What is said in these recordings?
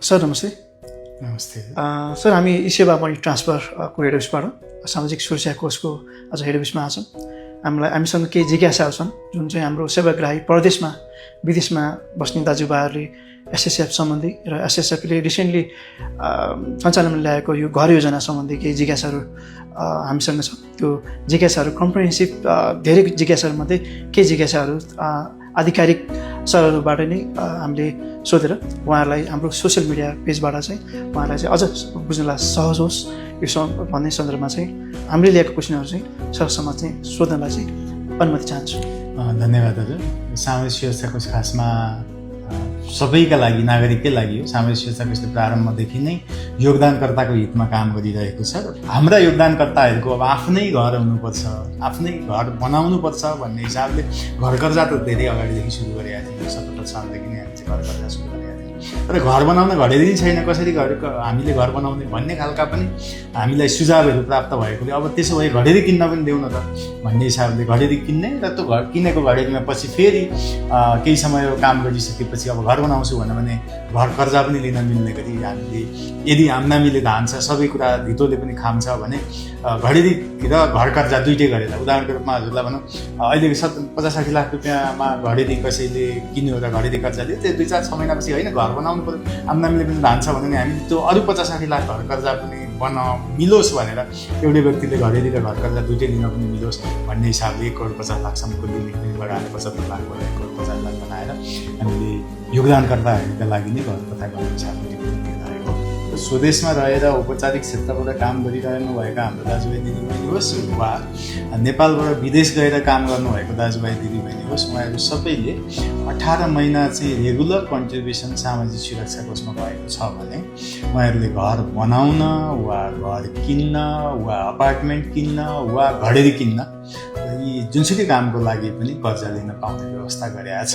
Sir नमस्ते। नमस्ते। Sir हामी सेवा मनी ट्रान्सफरको हेड अफिसबाट सामाजिक सुरक्षा कोषको आज हेड अफिसमा आछौँ। हामीसँग केही जिज्ञासाहरू छन् जुन चाहिँ हाम्रो सेवाग्राही परदेशमा विदेशमा बस्ने दाजुभाइहरूले एसएसएफ सम्बन्धी र एसएसएफले रिसेन्टली सञ्चालनमा ल्याएको यो घर योजना सम्बन्धी केही जिज्ञासाहरू हामीसँग छ। त्यो जिज्ञासाहरू कम्प्रिहेन्सिभ धेरै जिज्ञासाहरूमध्ये केही जिज्ञासाहरू आधिकारिक सरहरूबाट नै हामीले सोधेर उहाँहरूलाई हाम्रो सोसियल मिडिया पेजबाट चाहिँ उहाँहरूलाई चाहिँ अझ बुझ्नलाई सहज होस् यो भन्ने सन्दर्भमा चाहिँ हामीले ल्याएको क्वेसनहरू चाहिँ सरसम्म चाहिँ सोध्नलाई चाहिँ अनुमति चाहन्छु। धन्यवाद हजुर। सामाजिक सुरक्षा कोष खासमा सबैका लागि नागरिककै लागि हो। सामाजिक सुरक्षा कोषले प्रारम्भदेखि नै योगदानकर्ताको हितमा काम गरिरहेको छ। हाम्रा योगदानकर्ताहरूको अब आफ्नै घर हुनुपर्छ, आफ्नै घर बनाउनुपर्छ भन्ने हिसाबले घर कर्जा त धेरै अगाडिदेखि सुरु गरेका थियौँ। 77 सालदेखि नै हामी चाहिँ घर कर्जा सुरु गरेका थियौँ। तर घर बनाउन घडेरी छैन, कसरी हामीले घर बनाउने भन्ने खालका पनि हामीलाई सुझावहरू प्राप्त भएकोले अब त्यसो भए घडेरी किन्न पनि देऊ न त भन्ने हिसाबले घडेरी किन्ने र त्यो घर किनेको घडेरीमा पछि फेरि केही समय काम गरिसकेपछि अब घर बनाउँछु भने घर कर्जा पनि लिन मिल्ने गरी हामीले यदि आम्दामीले धान्छ सबै कुरा धितोले पनि खान्छ भने घडेरी र घर कर्जा दुइटै गरेर उदाहरणको रूपमा हजुरलाई भनौँ अहिले 50-60 लाख रुपियाँमा घडेरी कसैले किन्यो र घडेरी कर्जा लियो त्यो 2-4 महिनापछि होइन घर बनाउनु पर्यो आम्दामीले पनि धान्छ भने नि हामीले त्यो अरू 50-60 लाख घर कर्जा पनि मिलोस् भनेर एउटै व्यक्तिले घडेरी र घर कर्जा दुइटै लिन पनि मिलोस् भन्ने हिसाबले 1,50 लाखसम्मको लिमिटबाट 75 लाख बनाएर 1,50 लाख बनाएर हामीले योगदानकर्ताहरूका लागि नै घर कथा गर्ने हिसाबले दिइरहेको। स्वदेशमा रहेर औपचारिक क्षेत्रबाट काम गरिरहनुभएका हाम्रो दाजुभाइ दिदीबहिनी होस् वा नेपालबाट विदेश गएर काम गर्नुभएको दाजुभाइ दिदीबहिनी होस् उहाँहरू सबैले 18 महिना चाहिँ रेगुलर कन्ट्रिब्युसन सामाजिक सुरक्षा कोषमा भएको छ भने उहाँहरूले घर बनाउन वा घर किन्न वा अपार्टमेन्ट किन्न वा घडेरी किन्न यी जुनसुकै कामको लागि पनि कर्जा लिन पाउने व्यवस्था गरेका छ।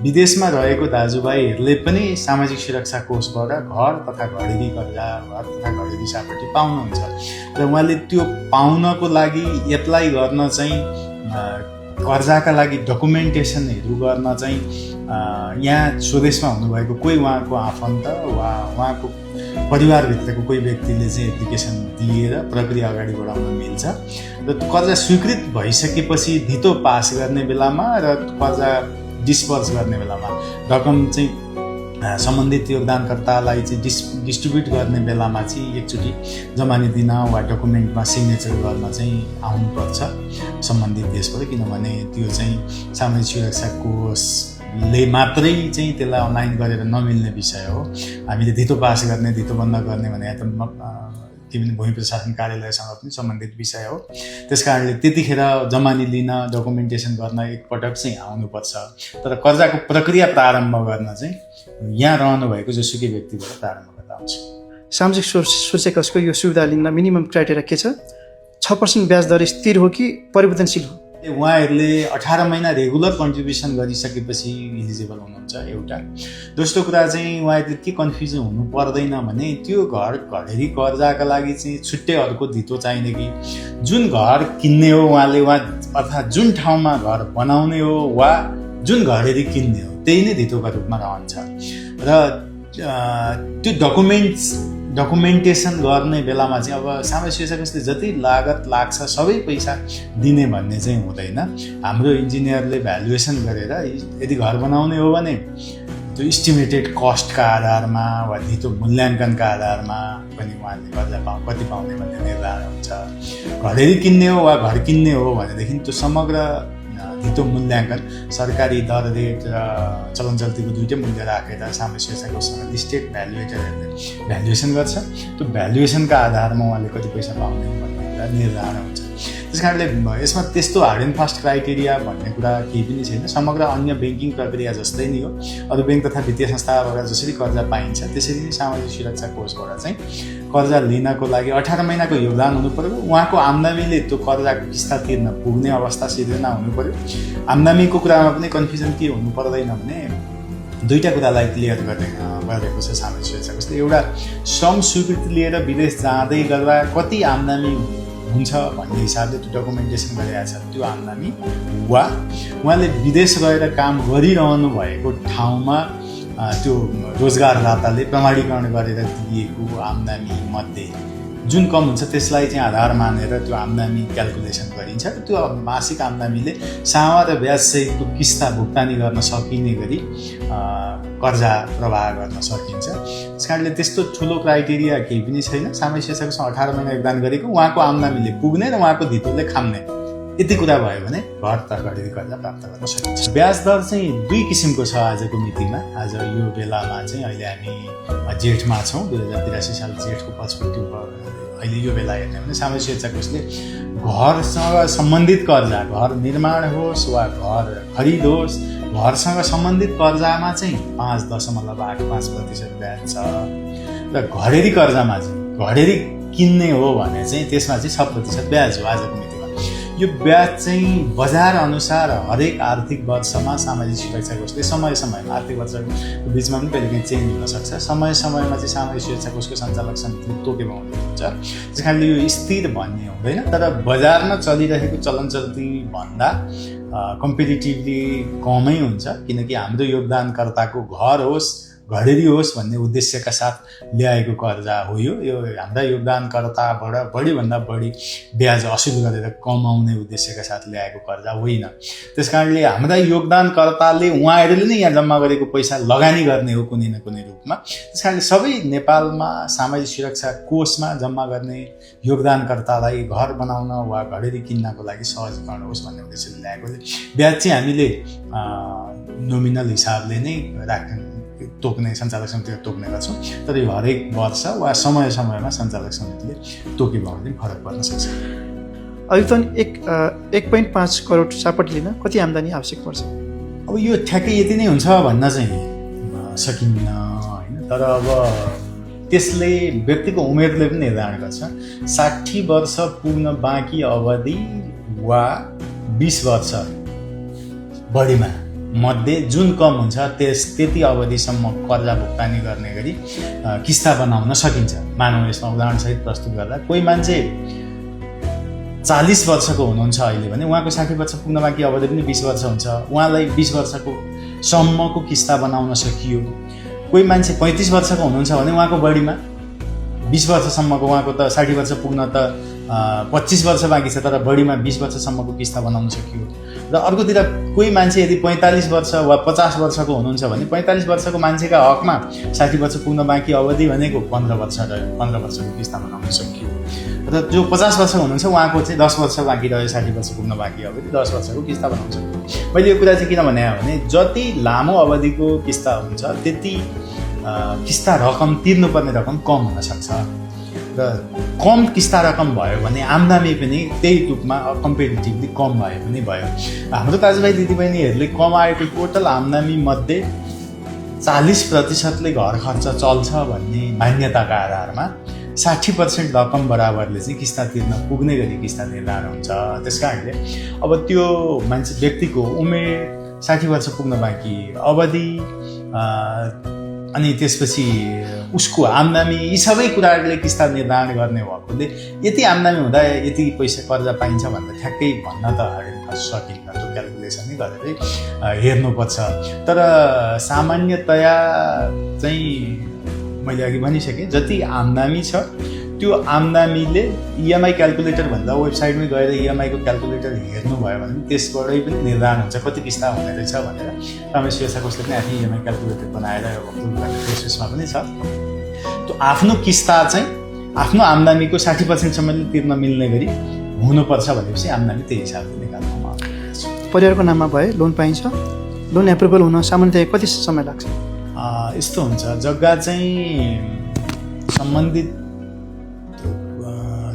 विदेशमा रहेको दाजुभाइहरूले पनि सामाजिक सुरक्षा कोषबाट घर तथा घडेरी कर्जा घर तथा घडेरी सापट्टि पाउनुहुन्छ र उहाँले त्यो पाउनको लागि एप्लाई गर्न चाहिँ कर्जाका लागि डकुमेन्टेसनहरू गर्न चाहिँ यहाँ स्वदेशमा हुनुभएको कोही उहाँको आफन्त वा उहाँको परिवारभित्रको कोही व्यक्तिले चाहिँ एप्लिकेसन दिएर प्रक्रिया अगाडि बढाउन मिल्छ र कर्जा स्वीकृत भइसकेपछि धितो पास गर्ने बेलामा र कर्जा डिस्पर्स गर्ने बेलामा रकम चाहिँ सम्बन्धित योगदानकर्तालाई चाहिँ डिस्ट्रिब्युट गर्ने बेलामा चाहिँ एकचोटि जमानी दिन वा डकुमेन्टमा सिग्नेचर गर्न चाहिँ आउनुपर्छ सम्बन्धित देशबाट किनभने त्यो चाहिँ सामाजिक सुरक्षा कोषले मात्रै चाहिँ त्यसलाई अनलाइन गरेर नमिल्ने विषय हो। हामीले धितो पास गर्ने धितो बन्द गर्ने भने त के भने भूमि प्रशासन कार्यालयसँग पनि सम्बन्धित विषय हो। त्यस कारणले त्यतिखेर जमानी लिन डकुमेन्टेसन गर्न एकपटक चाहिँ आउनुपर्छ। तर कर्जाको प्रक्रिया प्रारम्भ गर्न चाहिँ यहाँ रहनुभएको जोसुकै व्यक्तिबाट प्रारम्भ गर्दा हुन्छ। सामाजिक सुरक्षा कोषको यो सुविधा लिन मिनिमम क्राइटेरिया के छ? 6% ब्याज दर स्थिर हो कि परिवर्तनशील हो? उहाँहरूले 18 महिना रेगुलर कन्ट्रिब्युसन गरिसकेपछि इलिजिबल हुनुहुन्छ एउटा। दोस्रो कुरा चाहिँ उहाँहरूले के कन्फ्युजन हुनु पर्दैन भने त्यो घडेरी कर्जाका लागि चाहिँ छुट्टै अर्को धितो चाहिने कि जुन घर किन्ने हो उहाँले अर्थात् जुन ठाउँमा घर बनाउने हो वा जुन घडेरी किन्ने हो त्यही नै धितोका रूपमा रहन्छ र त्यो डकुमेन्टेसन गर्ने बेलामा चाहिँ अब सामाजिक सुरक्षा कोषले जति लागत लाग्छ सबै पैसा दिने भन्ने चाहिँ हुँदैन। हाम्रो इन्जिनियरले भ्यालुएसन गरेर यदि घर बनाउने हो भने त्यो इस्टिमेटेड कस्टका आधारमा वा धितो मूल्याङ्कनका आधारमा पनि उहाँले कर्जा कति पाउने भन्ने निर्धारण हुन्छ। घडेरी किन्ने हो वा घर किन्ने हो भनेदेखि त्यो समग्र धितो मूल्याङ्कन सरकारी दर रेट र चलन चल्तीको दुइटै मूल्य राखेर सामाजिक सुरक्षा कोषसँग लिस्टेड भ्यालुएटरहरूले भ्यालुएसन गर्छ। त्यो भ्यालुएसनका आधारमा उहाँले कति पैसा पाउने भन्ने कुरा निर्धारण हुन्छ। त्यस कारणले यसमा त्यस्तो हार्ड एन्ड फास्ट क्राइटेरिया भन्ने कुरा केही पनि छैन। समग्र अन्य ब्याङ्किङ प्रक्रिया जस्तै नै हो। अरू ब्याङ्क तथा वित्तीय संस्थाबाट जसरी कर्जा पाइन्छ त्यसरी नै सामाजिक सुरक्षा कोषबाट चाहिँ कर्जा लिनको लागि 18 महिनाको योगदान हुनु पर्यो। उहाँको आम्दामीले त्यो कर्जाको किस्ता तिर्न पुग्ने अवस्था सिर्जना हुनु पर्यो। आम्दामीको कुरामा पनि कन्फ्युजन के हुनु पर्दैन भने दुईटा कुरालाई क्लियर गरेको छ सामाजिक सुरक्षा कोषले। एउटा श्रम स्वीकृति लिएर विदेश जाँदै गर्दा कति आम्दामी हुन्छ भन्ने हिसाबले त्यो डकुमेन्टेसन गरिरहेको छ त्यो आम्दानी वा उहाँले विदेश गएर काम गरिरहनु भएको ठाउँमा त्यो रोजगारदाताले प्रमाणीकरण गरेर दिएको आम्दानी मध्ये जुन कम हुन्छ त्यसलाई चाहिँ आधार मानेर त्यो आम्दानी क्यालकुलेसन गरिन्छ र त्यो मासिक आम्दानीले सामा र ब्याजसहितको किस्ता भुक्तानी गर्न सकिने गरी कर्जा प्रवाह गर्न सकिन्छ। त्यस कारणले त्यस्तो ठुलो क्राइटेरिया केही पनि छैन। सामाजिक क्षेत्रकोसँग 18 महिना योगदान गरेको उहाँको आम्दानीले पुग्ने र उहाँको धितोले खाम्ने यति कुरा भयो भने घर खरिदी कर्जा प्राप्त गर्न सकिन्छ। ब्याज दर चाहिँ 2 किसिमको छ आजको मितिमा। आज यो बेलामा चाहिँ अहिले हामी जेठमा छौँ, 2083 साल जेठको पर्सपेक्टिभ अहिले यो बेला हेर्ने भने सामाजिक सुरक्षा कोषले घरसँग सम्बन्धित कर्जा, घर निर्माण होस् वा घर खरिद होस्, घरसँग सम्बन्धित कर्जामा चाहिँ 5.85% ब्याज छ र घरेरी कर्जामा चाहिँ घरेरी किन्ने हो भने चाहिँ त्यसमा चाहिँ 6% ब्याज हो आजको मितिमा। यो ब्याज चाहिँ बजार अनुसार हरेक आर्थिक वर्षमा सामाजिक सुरक्षा कोषले समय समयमा आर्थिक वर्षको बिचमा पनि कहिलेकाहीँ चेन्ज हुनसक्छ। समय समयमा चाहिँ सामाजिक सुरक्षा कोषको सञ्चालक समितिले तोकेमा हुन्छ। त्यस कारणले यो स्थिर भन्ने हुँदैन, तर बजारमा चलिरहेको चलन चल्ती भन्दा कम्पेरिटिभली कमै हुन्छ, किनकि हाम्रो योगदानकर्ताको घर होस् घरेरी होस् भन्ने उद्देश्यका साथ ल्याएको कर्जा हो। यो हाम्रा योगदानकर्ताबाट बढीभन्दा बढी ब्याज असुल गरेर कमाउने उद्देश्यका साथ ल्याएको कर्जा होइन। त्यस कारणले हाम्रा योगदानकर्ताले उहाँहरूले नै यहाँ जम्मा गरेको पैसा लगानी गर्ने हो कुनै न कुनै रूपमा। त्यस कारणले सबै नेपालमा सामाजिक सुरक्षा कोषमा जम्मा गर्ने योगदानकर्तालाई घर बनाउन वा घरेरी किन्नको लागि सहजीकरण होस् भन्ने उद्देश्यले ल्याएकोले ब्याज चाहिँ हामीले नोमिनल हिसाबले नै तोक्ने सञ्चालक समितिले तोक्ने गर्छौँ, तर यो हरेक वर्ष वा समय समयमा सञ्चालक समितिले तोकेमा पनि फरक पर्न सक्छ। अधिकतम 1.5 करोड सापट लिन कति आम्दानी आवश्यक पर्छ? अब यो ठ्याक्कै यति नै हुन्छ भन्न चाहिँ सकिन्न होइन, तर अब त्यसले व्यक्तिको उमेरले पनि निर्धारण गर्छ। 60 वर्ष पुग्न बाँकी अवधि वा 20 वर्ष बढीमा मध्ये जुन कम हुन्छ त्यति अवधिसम्म कर्जा भुक्तानी गर्ने गरी किस्ता बनाउन सकिन्छ। मानव यसमा उदाहरणसहित प्रस्तुत गर्दा कोही मान्छे 40 वर्षको हुनुहुन्छ अहिले भने उहाँको 60 वर्ष पुग्न बाँकी अवधि पनि 20 वर्ष हुन्छ, उहाँलाई 20 वर्षको सम्मको किस्ता बनाउन सकियो। कोही मान्छे 35 वर्षको हुनुहुन्छ भने उहाँको बढीमा 20 वर्षसम्मको, उहाँको त 60 वर्ष पुग्न त 25 वर्ष बाँकी छ, तर बढीमा 20 वर्षसम्मको किस्ता बनाउन सकियो। र अर्कोतिर कोही मान्छे यदि 45 वर्ष वा 50 वर्षको हुनुहुन्छ भने 45 वर्षको मान्छेका हकमा 60 वर्ष पुग्न बाँकी अवधि भनेको 15 वर्ष रह्यो, 15 वर्षको किस्ता बनाउन सकियो। र जो 50 वर्षको हुनुहुन्छ उहाँको चाहिँ 10 वर्ष बाँकी रह्यो, 60 वर्ष पुग्न बाँकी अवधि 10 वर्षको किस्ता बनाउन सकियो। मैले यो कुरा चाहिँ किन भने भने जति लामो अवधिको किस्ता हुन्छ त्यति किस्ता रकम तिर्नुपर्ने रकम कम हुन सक्छ र कम किस्ता रकम भयो भने आम्दानी पनि त्यही रूपमा कम्पेरिटिभली कम भए पनि भयो। हाम्रो दाजुभाइ दिदीबहिनीहरूले कमाएको टोटल आम्दानी मध्ये 40%ले घर खर्च चल्छ भन्ने मान्यताका आधारमा 60% रकम बराबरले चाहिँ किस्ता तिर्न पुग्ने गरी किस्ता निर्धारण हुन्छ। त्यस कारणले अब त्यो मान्छे व्यक्तिको उमेर, 60 वर्ष पुग्न बाँकी अवधि अनि त्यसपछि उसको आम्दानी, यी सबै कुराहरूले किस्ता निर्धारण गर्ने भएकोले यति आम्दानी हुँदा यति पैसा कर्जा पाइन्छ भनेर ठ्याक्कै भन्न त सकिन्न। त्यो क्यालकुलेसनै गरेरै हेर्नुपर्छ। तर सामान्यतया चाहिँ मैले अघि भनिसकेँ जति आम्दानी छ त्यो आम्दानीले इएमआई क्यालकुलेटर भन्दा वेबसाइटमै गएर इएमआईको क्यालकुलेटर हेर्नुभयो भने त्यसबाटै पनि निर्धारण हुन्छ कति किस्ता हुने रहेछ भनेर। सामाजिक सुरक्षा कोषले पनि आफ्नो इएमआई क्यालकुलेटर बनाएर अप्रुभ गर्ने प्रोसेसमा पनि छ। त्यो आफ्नो किस्ता चाहिँ आफ्नो आम्दानीको 60%सम्मले तिर्न मिल्ने गरी हुनुपर्छ भनेपछि आम्दानी त्यही हिसाबले निकाल्नमा परिवारको नाममा भए लोन पाइन्छ। लोन एप्रुभल हुन सामान्यतया कति समय लाग्छ? यस्तो हुन्छ, जग्गा चाहिँ सम्बन्धित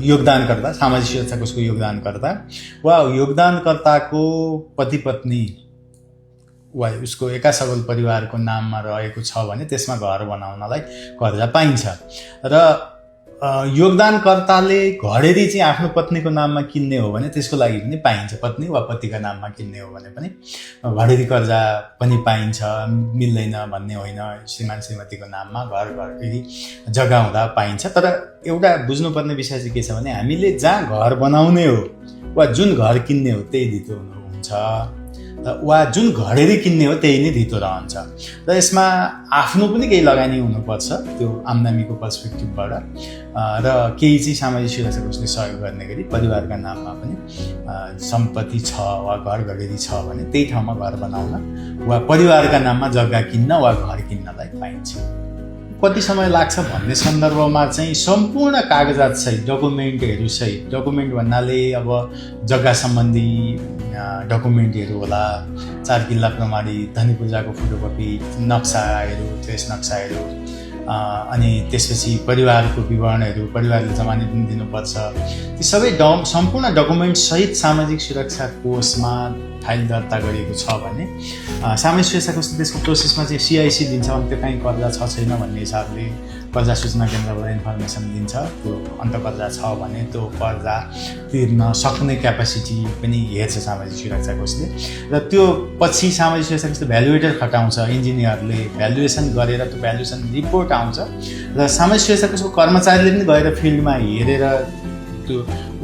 योगदानकर्ता, सामाजिक सुरक्षा कोषको योगदानकर्ता वा योगदानकर्ताको पति पत्नी वा उसको एका सबल परिवारको नाममा रहेको छ भने त्यसमा घर बनाउनलाई कर्जा पाइन्छ। र योगदानकर्ताले घरेरी चाहिँ आफ्नो पत्नीको नाममा किन्ने हो भने त्यसको लागि पनि पाइन्छ। पत्नी वा पतिका नाममा किन्ने हो भने पनि घरेरी कर्जा पनि पाइन्छ, मिल्दैन भन्ने होइन। श्रीमान श्रीमतीको नाममा घरेरी जग्गा हुँदा पाइन्छ। तर एउटा बुझ्नुपर्ने विषय चाहिँ के छ भने हामीले जहाँ घर बनाउने हो वा जुन घर किन्ने हो त्यही धितो हुन्छ। वा जुन घडेरी किन्ने हो त्यही नै धितो रहन्छ र यसमा आफ्नो पनि केही लगानी हुनुपर्छ त्यो आम्दानीको पर्सपेक्टिभबाट र केही चाहिँ सामाजिक सुरक्षा कोषले सहयोग गर्ने गरी परिवारका नाममा पनि सम्पत्ति छ वा घर घडेरी छ भने त्यही ठाउँमा घर बनाउन वा परिवारका नाममा जग्गा किन्न वा घर किन्नलाई पाइन्छ। कति समय लाग्छ भन्ने सन्दर्भमा चाहिँ सम्पूर्ण कागजात सहित डकुमेन्टहरू सहित, डकुमेन्ट भन्नाले अब जग्गा सम्बन्धी डकुमेन्टहरू होला, 4 किल्ला प्रमाणित, धनी पूजाको फोटोकपी, नक्साहरू, ट्रेस नक्साहरू, अनि त्यसपछि परिवारको विवरणहरू, परिवारले जमानत पनि दिनुपर्छ। ती सबै सम्पूर्ण डकुमेन्ट सहित सामाजिक सुरक्षा कोषमा फाइल दर्ता गरिएको छ भने सामाजिक सुरक्षा कोषले त्यसको प्रोसेसमा चाहिँ CIC दिन्छ भने त्यो कहीँ कर्जा छ छैन भन्ने हिसाबले कर्जा सूचना केन्द्रबाट इन्फर्मेसन दिन्छ। त्यो अन्तर्कर्जा छ भने त्यो कर्जा तिर्न सक्ने क्यापासिटी पनि हेर्छ सामाजिक सुरक्षा कोषले र त्यो पछि सामाजिक सुरक्षा कोषले भ्यालुएटर खटाउँछ। इन्जिनियरले भ्यालुएसन गरेर त्यो भ्यालुएसन रिपोर्ट आउँछ र सामाजिक सुरक्षा कोषको कर्मचारीले पनि गएर फिल्डमा हेरेर त्यो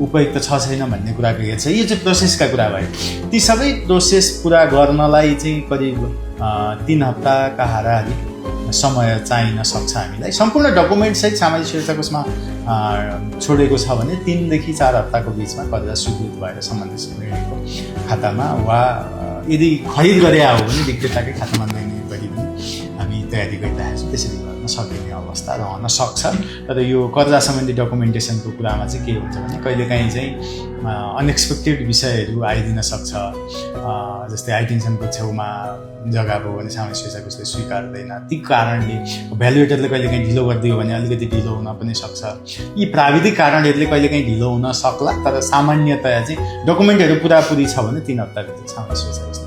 उपयुक्त छ छैन भन्ने कुराको हेर्छ। यो चाहिँ प्रोसेसका कुरा भयो। ती सबै प्रोसेस पुरा गर्नलाई चाहिँ करिब 3 हप्ताका हाराहारी समय चाहिन सक्छ हामीलाई। सम्पूर्ण डकुमेन्ट सहित सामाजिक सुरक्षा कोषमा छोडेको छ भने 3 देखि 4 हप्ताको बिचमा कर्जा स्वीकृत भएर सम्बन्धित निर्णयको खातामा वा यदि खरिद गरे हो भने विक्रेताकै खातामा निर्णय गरी पनि हामी तयारी गरिरहेका छौँ। त्यसरी गर्न सकिने अवस्था रहन सक्छ। तर यो कर्जा सम्बन्धी डकुमेन्टेसनको कुरामा चाहिँ के हुन्छ भने कहिलेकाहीँ चाहिँ अनएक्सपेक्टेड विषयहरू आइदिन सक्छ। जस्तै हाइटेन्सनको छेउमा जग्गा भयो भने सामाजिक सुरक्षा कोषले स्वीकार्दैन। ती कारणले भ्यालुएटरले कहिलेकाहीँ ढिलो गरिदियो भने अलिकति ढिलो हुन पनि सक्छ। यी प्राविधिक कारणहरूले कहिलेकाहीँ ढिलो हुन सक्ला, तर सामान्यतया चाहिँ डकुमेन्टहरू पुरापुरी छ भने 3 हप्ताभित्र सामाजिक सुरक्षा